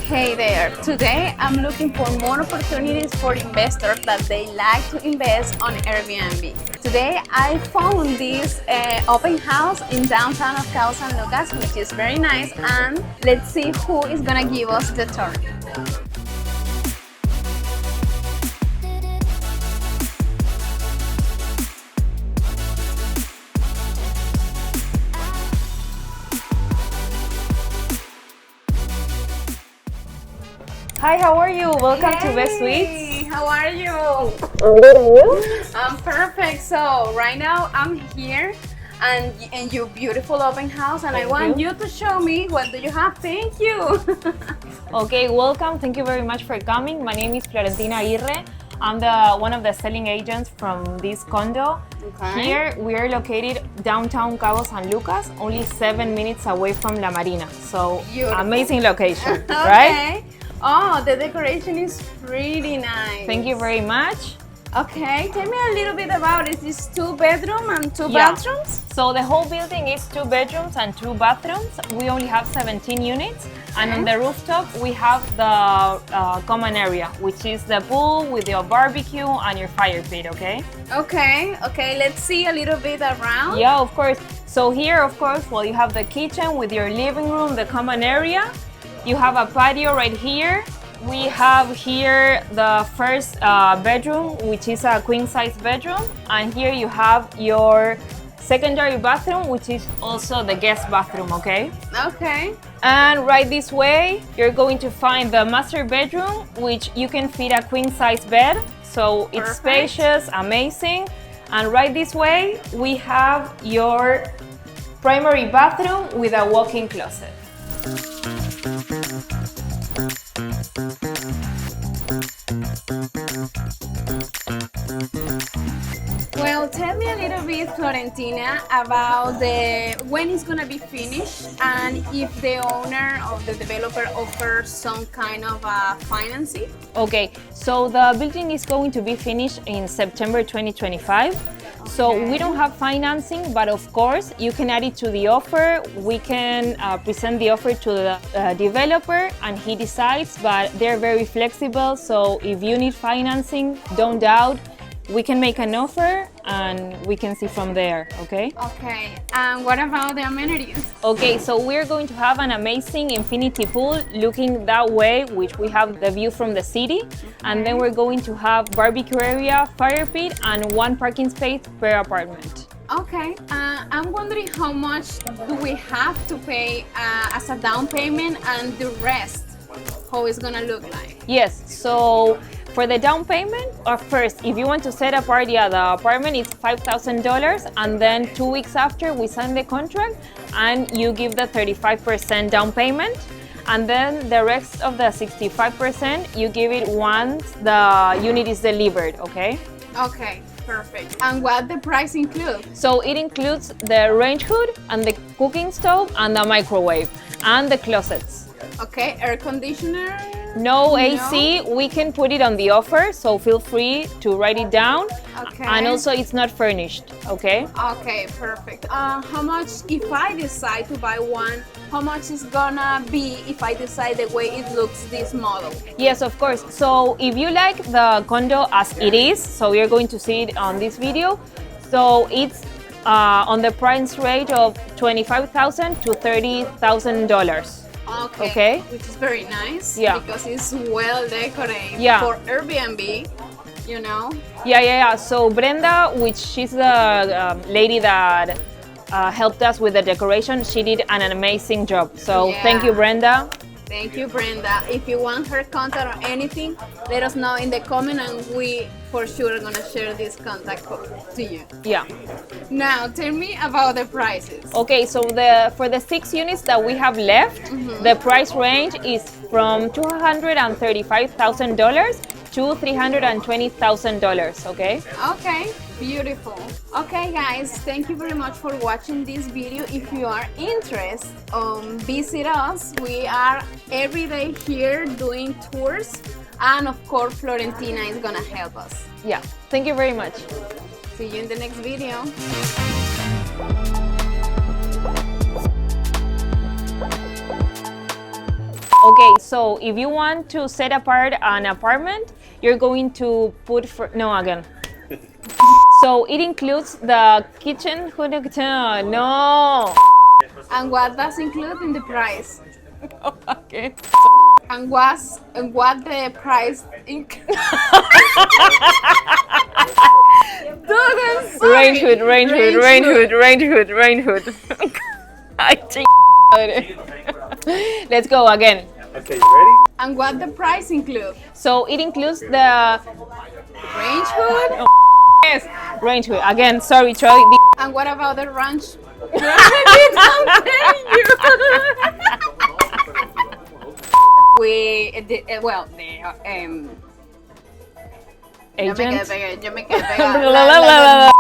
Hey there! Today I'm looking for more opportunities for investors that they like to invest on Airbnb. Today I found this open house in downtown of Cabo San Lucas, which is very nice, and let's see who is gonna give us the tour. Hi, how are you? Welcome to Best Suites. How are you? I'm good, and you? I'm perfect. So right now I'm here and in your beautiful open house, and I want you to show me what do you have. Thank you. Okay, welcome. Thank you very much for coming. My name is Florentina Aguirre. I'm one of the selling agents from this condo. Okay. Here we are located downtown Cabo San Lucas, only 7 minutes away from La Marina. So Beautiful. Amazing location, Okay. right? Oh, the decoration is pretty nice. Thank you very much. Okay, tell me a little bit about it. Is 2 bedrooms and 2 Yeah. bathrooms? So the whole building is 2 bedrooms and 2 bathrooms. We only have 17 units, and on the rooftop we have the common area, which is the pool with your barbecue and your fire pit. Okay. Okay, let's see a little bit around. Yeah, of course. So here, of course, well, you have the kitchen with your living room, the common area. You have a patio right here. We have here the first bedroom, which is a queen-size bedroom. And here you have your secondary bathroom, which is also the guest bathroom, okay? Okay. And right this way, you're going to find the master bedroom, which you can fit a queen-size bed. So it's Perfect. spacious, amazing. And right this way, we have your primary bathroom with a walk-in closet. Well, tell me a little bit, Florentina, about when it's gonna be finished and if the owner or the developer offers some kind of financing. Okay, so the building is going to be finished in September 2025. So we don't have financing, but of course you can add it to the offer. We can present the offer to the developer and he decides, but they're very flexible. So if you need financing, don't doubt. We can make an offer and we can see from there, okay? Okay, and what about the amenities? Okay, so we're going to have an amazing infinity pool looking that way, which we have the view from the city. And then we're going to have barbecue area, fire pit, and 1 parking space per apartment. Okay, I'm wondering how much do we have to pay as a down payment and the rest, how it's gonna look like? Yes, so for the down payment, or first, if you want to set a party at the apartment, it's $5,000, and then 2 weeks after we sign the contract, and you give the 35% down payment, and then the rest of the 65% you give it once the unit is delivered. Okay. Okay, perfect. And what the price include? So it includes the range hood and the cooking stove and the microwave and the closets. Okay, air conditioner? No AC, we can put it on the offer, so feel free to write it down. Okay. And also it's not furnished, okay? Okay, perfect. How much, if I decide to buy one, how much is gonna be if I decide the way it looks, this model? Yes, of course. So if you like the condo as it is, so you're going to see it on this video. So it's on the price range of $25,000 to $30,000. Okay. Which is very nice. Yeah. Because it's well decorated for Airbnb, you know. Yeah. So Brenda, which she's the lady that helped us with the decoration, she did an amazing job. So thank you, Brenda. Thank you, Brenda. If you want her contact or anything, let us know in the comment, and we for sure are gonna share this contact to you. Yeah. Now, tell me about the prices. Okay, so for the 6 units that we have left, the price range is from $235,000 to $320,000. Okay. Okay, beautiful. Okay, guys, thank you very much for watching this video. If you are interested, visit us. We are every day here doing tours, and of course, Florentina is gonna help us. Yeah. Thank you very much. See you in the next video. Okay, so if you want to set apart an apartment, you're going to put no again. So it includes the kitchen. No. And what does include in the price? Okay. And what the price include? Range hood. I think. Let's go again. Okay, you ready? And what the price include? So it includes the Range hood? yes, range hood. Again, sorry, Troy. And what about the ranch? Yo me quedé Agent. pegada.